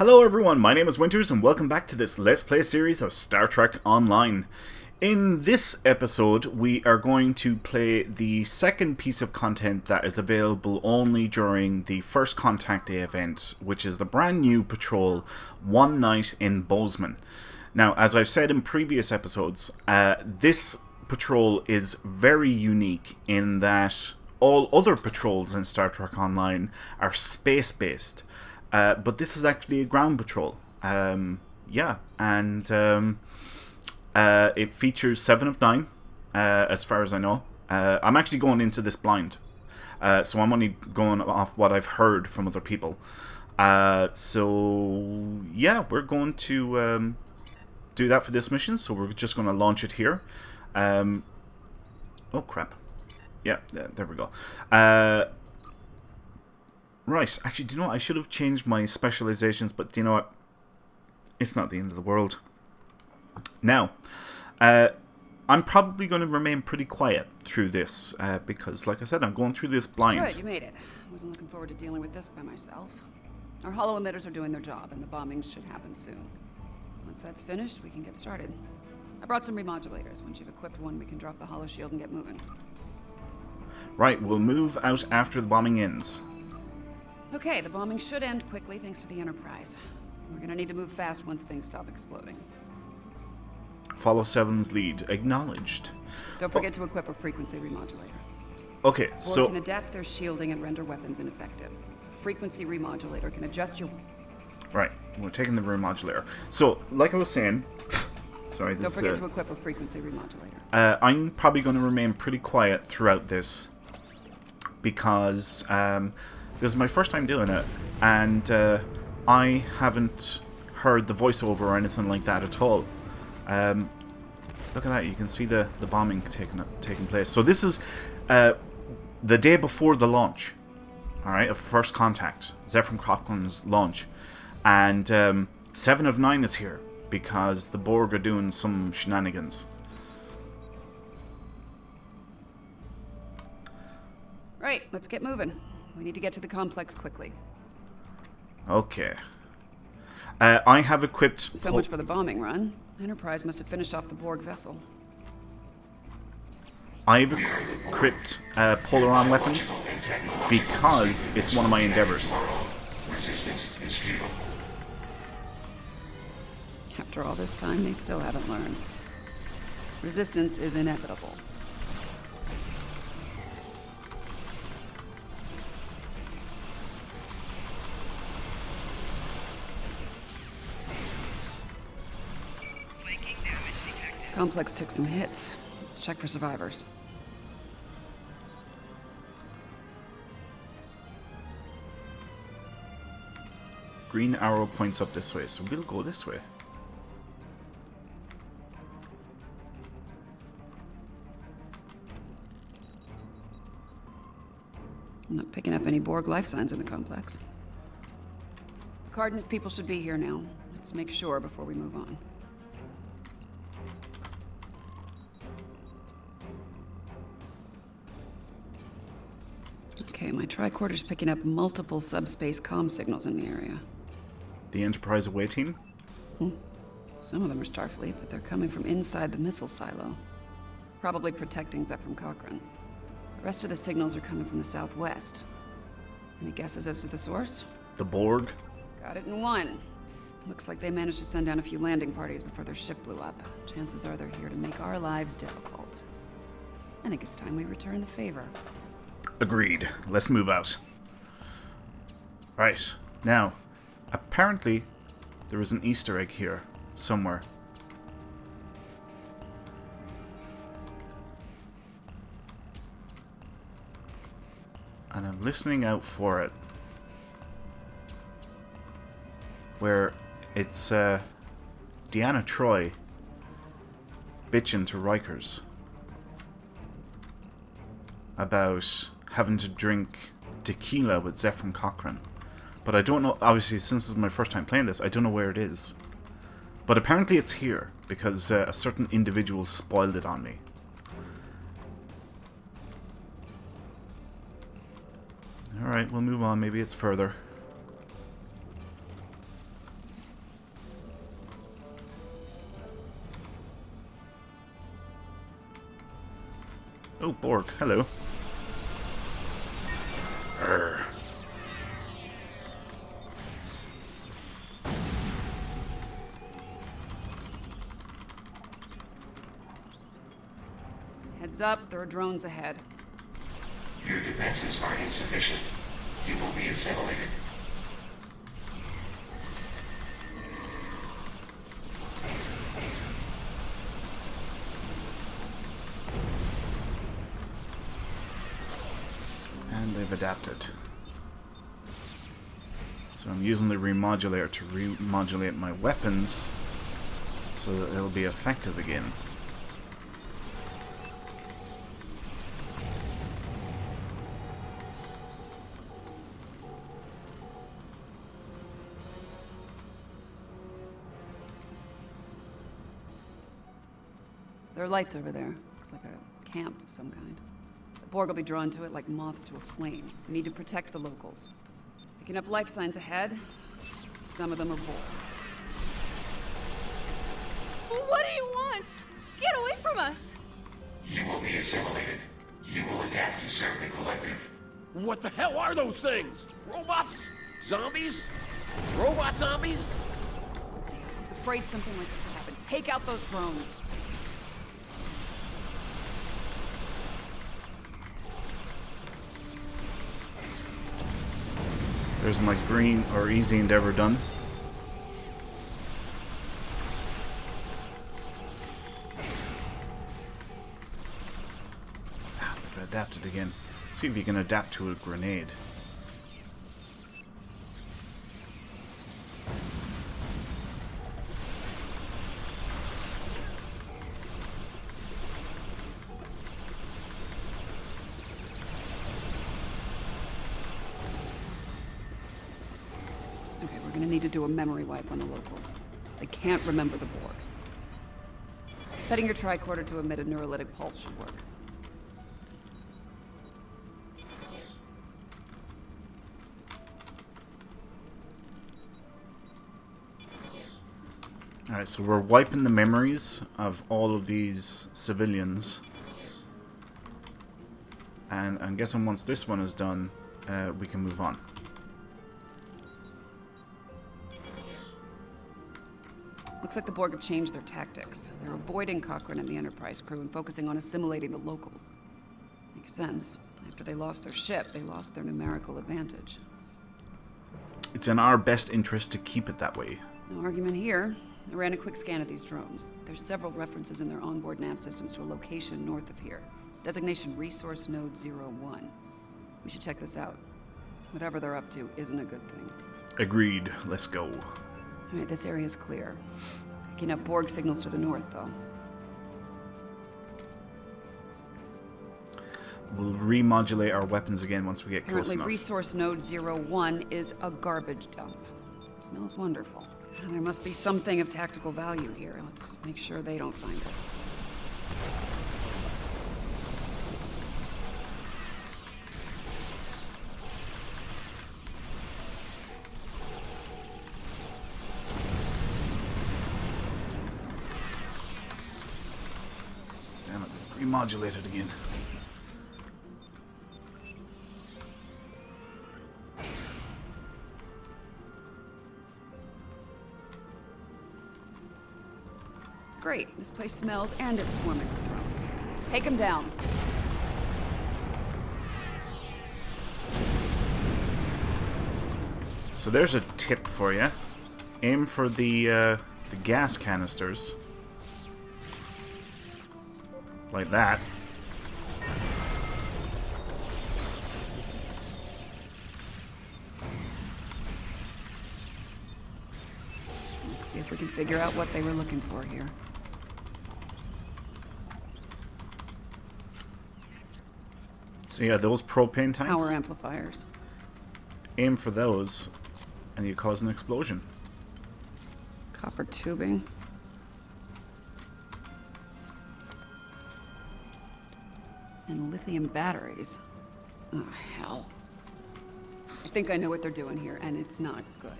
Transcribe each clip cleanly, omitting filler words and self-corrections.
Hello everyone, my name is Winters and welcome back to this Let's Play series of Star Trek Online. In this episode, we are going to play the second piece of content that is available only during the First Contact Day event, which is the brand new patrol, One Night in Bozeman. Now, as I've said in previous episodes, this patrol is very unique in that all other patrols in Star Trek Online are space-based. But this is actually a ground patrol. It features 7 of 9, as far as I know. I'm actually going into this blind, so I'm only going off what I've heard from other people. We're going to do that for this mission, so we're just going to launch it here. Oh, crap. Yeah, there we go. Right, actually, do you know what? I should have changed my specializations, but do you know what? It's not the end of the world. Now, I'm probably going to remain pretty quiet through this, because, like I said, I'm going through this blind. Good, you made it. I wasn't looking forward to dealing with this by myself. Our hollow emitters are doing their job, and the bombings should happen soon. Once that's finished, we can get started. I brought some remodulators. Once you've equipped one, we can drop the hollow shield and get moving. Right, we'll move out after the bombing ends. Okay, the bombing should end quickly thanks to the Enterprise. We're gonna need to move fast once things stop exploding. Follow 7's lead. Acknowledged. Don't forget to equip a frequency remodulator. Okay, Borg so... can adapt their shielding and render weapons ineffective. Frequency remodulator can adjust your... Right, we're taking the remodulator. So, like I was saying... Sorry, this... Don't forget to equip a frequency remodulator. I'm probably going to remain pretty quiet throughout this. Because, this is my first time doing it, and I haven't heard the voiceover or anything like that at all. Look at that, you can see the bombing taking place. So this is the day before the launch, alright, of First Contact, Zefram Cochrane's launch. And 7 of 9 is here, because the Borg are doing some shenanigans. Right, let's get moving. We need to get to the complex quickly. Okay. I have equipped... So much for the bombing run. Enterprise must have finished off the Borg vessel. I've equipped polar arm weapons because it's one of my endeavors. After all this time, they still haven't learned. Resistance is inevitable. Complex took some hits. Let's check for survivors. Green arrow points up this way, so we'll go this way. I'm not picking up any Borg life signs in the complex. Card and his people should be here now. Let's make sure before we move on. Okay, my tricorder's picking up multiple subspace comm signals in the area. The Enterprise away team? Some of them are Starfleet, but they're coming from inside the missile silo. Probably protecting Zefram Cochrane. The rest of the signals are coming from the southwest. Any guesses as to the source? The Borg? Got it in one. Looks like they managed to send down a few landing parties before their ship blew up. Chances are they're here to make our lives difficult. I think it's time we return the favor. Agreed. Let's move out. Right. Now, apparently, there is an Easter egg here, somewhere. And I'm listening out for it. Where it's, Deanna Troi bitching to Rikers about having to drink tequila with Zefram Cochrane. But I don't know, obviously, since this is my first time playing this, I don't know where it is. But apparently it's here, because a certain individual spoiled it on me. Alright, we'll move on. Maybe it's further. Oh, Borg. Hello. Urgh. Heads up, there are drones ahead. Your defenses are insufficient. You will be assimilated. And they've adapted. So I'm using the remodulator to remodulate my weapons so that they'll be effective again. There are lights over there. Looks like a camp of some kind. The Borg will be drawn to it like moths to a flame. We need to protect the locals. Picking up life signs ahead. Some of them are Borg. What do you want? Get away from us! You will be assimilated. You will adapt to serve the collective. What the hell are those things? Robots? Zombies? Robot zombies? Damn, I was afraid something like this would happen. Take out those drones. There's my green or easy endeavor done. They've adapted again. Let's see if you can adapt to a grenade. Okay, we're gonna need to do a memory wipe on the locals. They can't remember the Borg. Setting your tricorder to emit a neurolytic pulse should work. Alright, so we're wiping the memories of all of these civilians. And I'm guessing once this one is done, we can move on. Looks like the Borg have changed their tactics. They're avoiding Cochrane and the Enterprise crew and focusing on assimilating the locals. Makes sense. After they lost their ship, they lost their numerical advantage. It's in our best interest to keep it that way. No argument here. I ran a quick scan of these drones. There's several references in their onboard nav systems to a location north of here. Designation Resource Node 01. We should check this out. Whatever they're up to isn't a good thing. Agreed. Let's go. Alright, this area's clear. Picking up Borg signals to the north, though. We'll remodulate our weapons again once we get close Apparently, enough. Resource Node 01 is a garbage dump. It smells wonderful. There must be something of tactical value here. Let's make sure they don't find it. Damn it, remodulated again. Great. This place smells and it's swarming with drones. Take them down. So there's a tip for you. Aim for the gas canisters. Like that. Let's see if we can figure out what they were looking for here. So yeah, those propane tanks. Power amplifiers. Aim for those, and you cause an explosion. Copper tubing. And lithium batteries. Oh, hell. I think I know what they're doing here, and it's not good.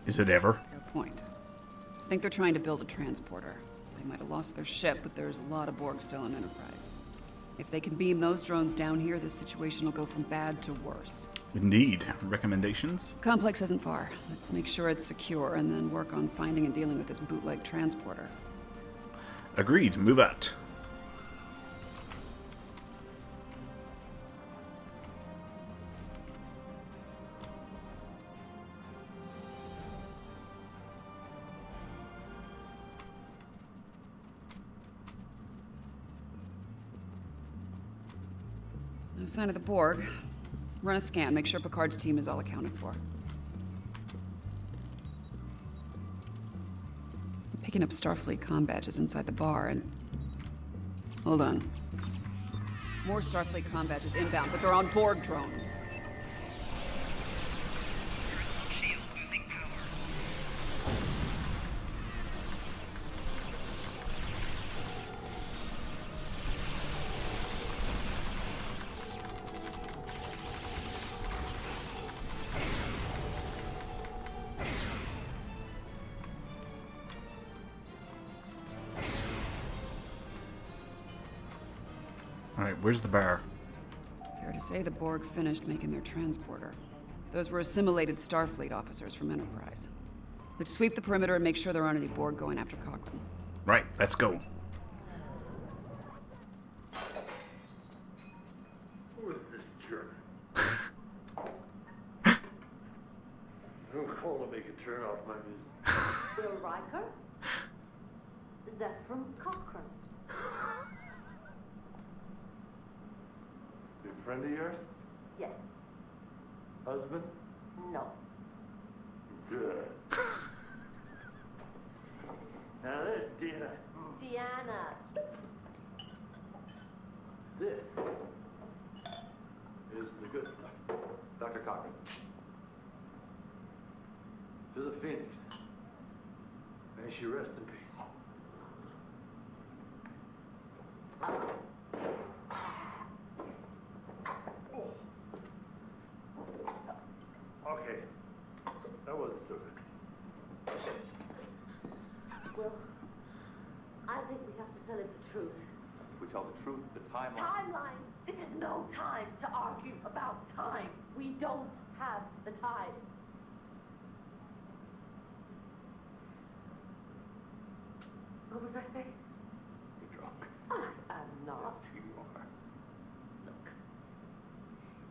Is it ever? Fair point. I think they're trying to build a transporter. They might have lost their ship, but there's a lot of Borg still in Enterprise. If they can beam those drones down here, this situation will go from bad to worse. Indeed. Recommendations? Complex isn't far. Let's make sure it's secure and then work on finding and dealing with this bootleg transporter. Agreed. Move out. No sign of the Borg. Run a scan, make sure Picard's team is all accounted for. I'm picking up Starfleet comm badges inside the bar and... Hold on. More Starfleet comm badges inbound, but they're on Borg drones. Alright, where's the bar? Fair to say the Borg finished making their transporter. Those were assimilated Starfleet officers from Enterprise. Let's sweep the perimeter and make sure there aren't any Borg going after Cochrane. Right, let's go. Who is this jerk? Don't call to make a turn off my music. Will Riker? Is that from Cochrane? A friend of yours? Yes. Husband? No. Good. Now this, Dina. Deanna. This is the good stuff. Dr. Cochrane. To the Phoenix. May she rest in peace. Okay. That wasn't so good. Well, I think we have to tell him the truth. If we tell the truth, the timeline... Timeline! This is no time to argue about time. We don't have the time. What was I saying? You're drunk. I am not. Yes, you are. Look,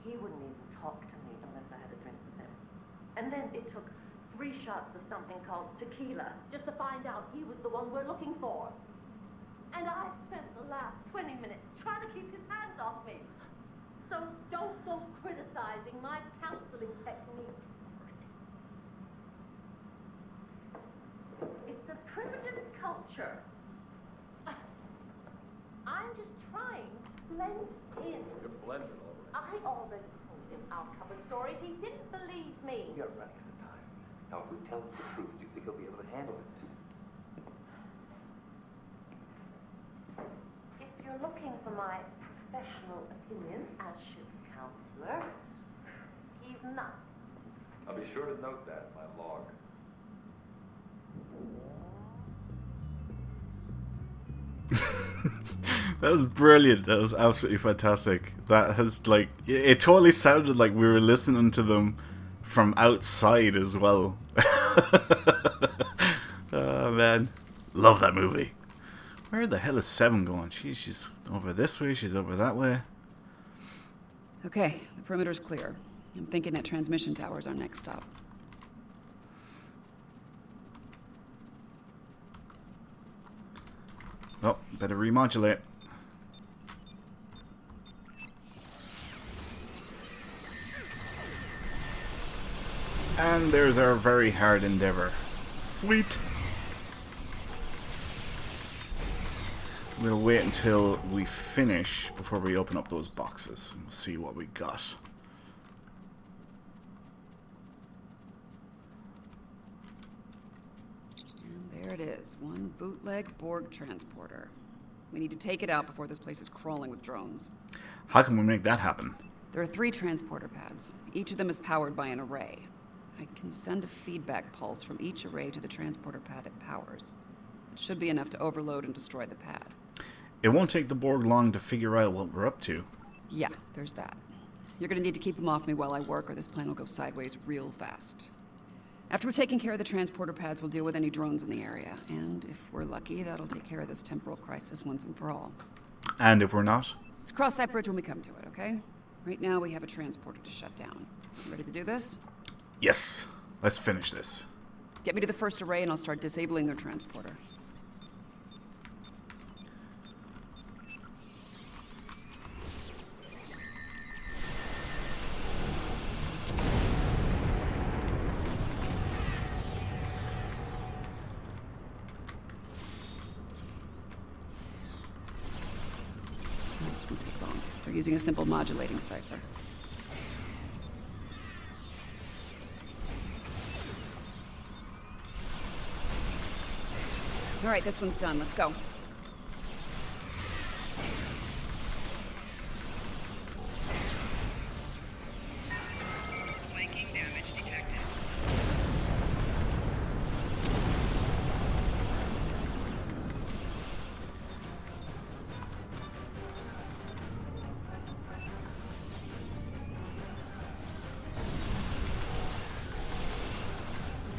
he wouldn't even talk to me unless I had a drink with him. And then it took 3 shots of something called tequila just to find out he was the one we're looking for. And I spent the last 20 minutes trying to keep his hands off me. So don't go criticizing my counseling technique. It's a primitive culture. I'm just trying to blend in. You're blended already. I already told him our cover story. He didn't believe me. You're running out of time. Now, if we tell him the truth, do you think he'll be able to handle it? If you're looking for my professional opinion as ship's counselor, he's not. I'll be sure to note that in my log. That was brilliant. That was absolutely fantastic. That has, like, it totally sounded like we were listening to them from outside as well. Oh, man. Love that movie. Where the hell is Seven going? She's over this way, she's over that way. Okay, the perimeter's clear. I'm thinking that transmission tower is our next stop. Oh, better remodulate. And there's our very hard endeavor. Sweet! We'll wait until we finish before we open up those boxes. We'll see what we got. And there it is, one bootleg Borg transporter. We need to take it out before this place is crawling with drones. How can we make that happen? There are 3 transporter pads. Each of them is powered by an array. I can send a feedback pulse from each array to the transporter pad it powers. It should be enough to overload and destroy the pad. It won't take the Borg long to figure out what we're up to. Yeah, there's that. You're gonna need to keep them off me while I work, or this plan will go sideways real fast. After we're taking care of the transporter pads, we'll deal with any drones in the area. And if we're lucky, that'll take care of this temporal crisis once and for all. And if we're not? Let's cross that bridge when we come to it, okay? Right now, we have a transporter to shut down. You ready to do this? Yes. Let's finish this. Get me to the first array and I'll start disabling their transporter. This won't take long. They're using a simple modulating cipher. All right, this one's done. Let's go. Flanking damage detected.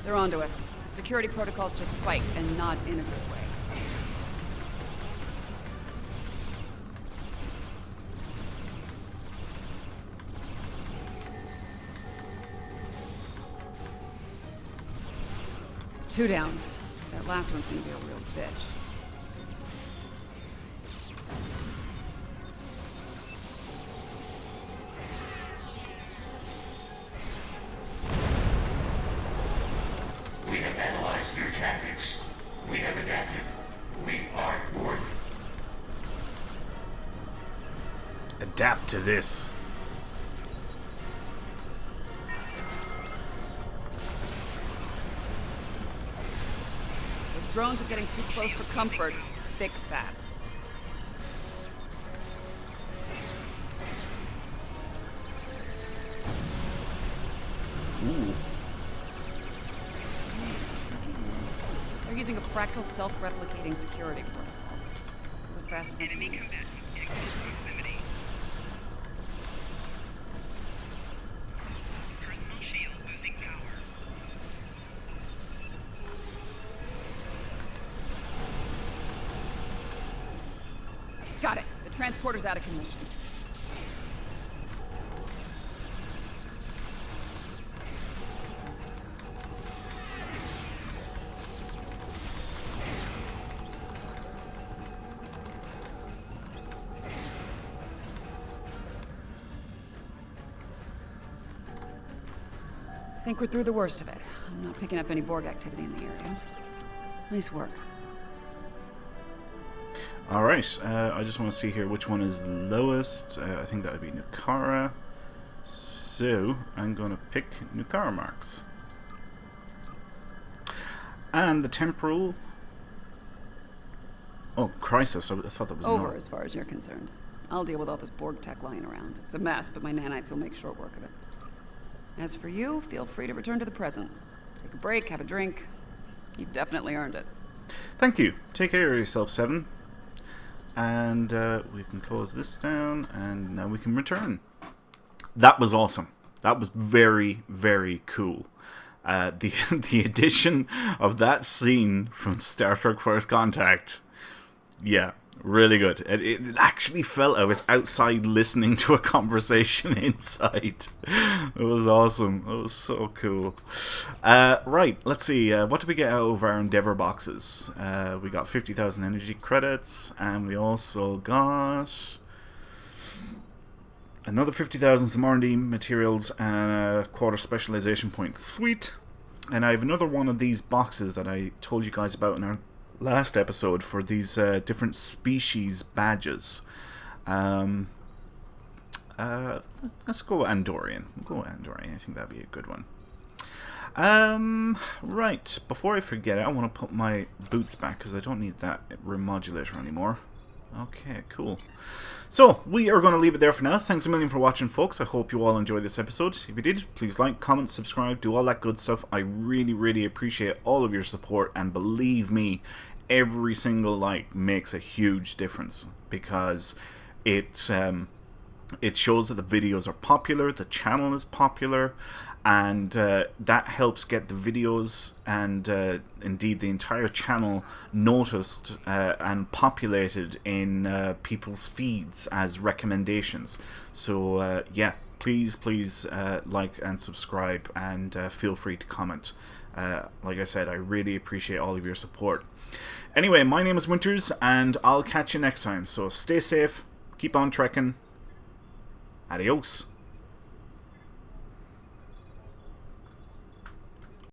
They're onto us. Security protocols just spiked, and not in a good way. Two down. That last one's gonna be a real bitch. We have analyzed your tactics. We have adapted. We are Borg. Adapt to this. Those drones are getting too close for comfort. Fix that. Ooh. They're using a fractal self-replicating security protocol. Go as fast as I Enemy can. combatant in close proximity. Personal shield losing power. Got it. The transporter's out of commission. I think we're through the worst of it. I'm not picking up any Borg activity in the area. Nice work. Alright, I just want to see here which one is the lowest. I think that would be Nukara. So, I'm going to pick Nukara marks. And the temporal... Oh, crisis. I thought that was Over no. as far as you're concerned. I'll deal with all this Borg tech lying around. It's a mess, but my nanites will make short work of it. As for you, feel free to return to the present. Take a break, have a drink. You've definitely earned it. Thank you. Take care of yourself, Seven. And we can close this down, and now we can return. That was awesome. That was very, very cool. The addition of that scene from Star Trek First Contact, yeah, really good. It actually felt I was outside listening to a conversation inside. It was awesome. It was so cool. Right, let's see. What did we get out of our Endeavor boxes? We got 50,000 energy credits, and we also got another 50,000 some R&D materials and a quarter specialization point. Sweet. And I have another one of these boxes that I told you guys about in our last episode for these different species badges. Let's go Andorian. We'll go Andorian. I think that'd be a good one. Right. Before I forget it, I want to put my boots back because I don't need that remodulator anymore. Okay, cool. So, we are going to leave it there for now. Thanks a million for watching, folks. I hope you all enjoyed this episode. If you did, please like, comment, subscribe, do all that good stuff. I really, really appreciate all of your support, and believe me, every single like makes a huge difference, because it shows that the videos are popular, the channel is popular, and that helps get the videos and indeed the entire channel noticed and populated in people's feeds as recommendations. So yeah, please like and subscribe, and feel free to comment. Like I said, I really appreciate all of your support. Anyway, my name is Winters, and I'll catch you next time. So stay safe, keep on trekking. Adios.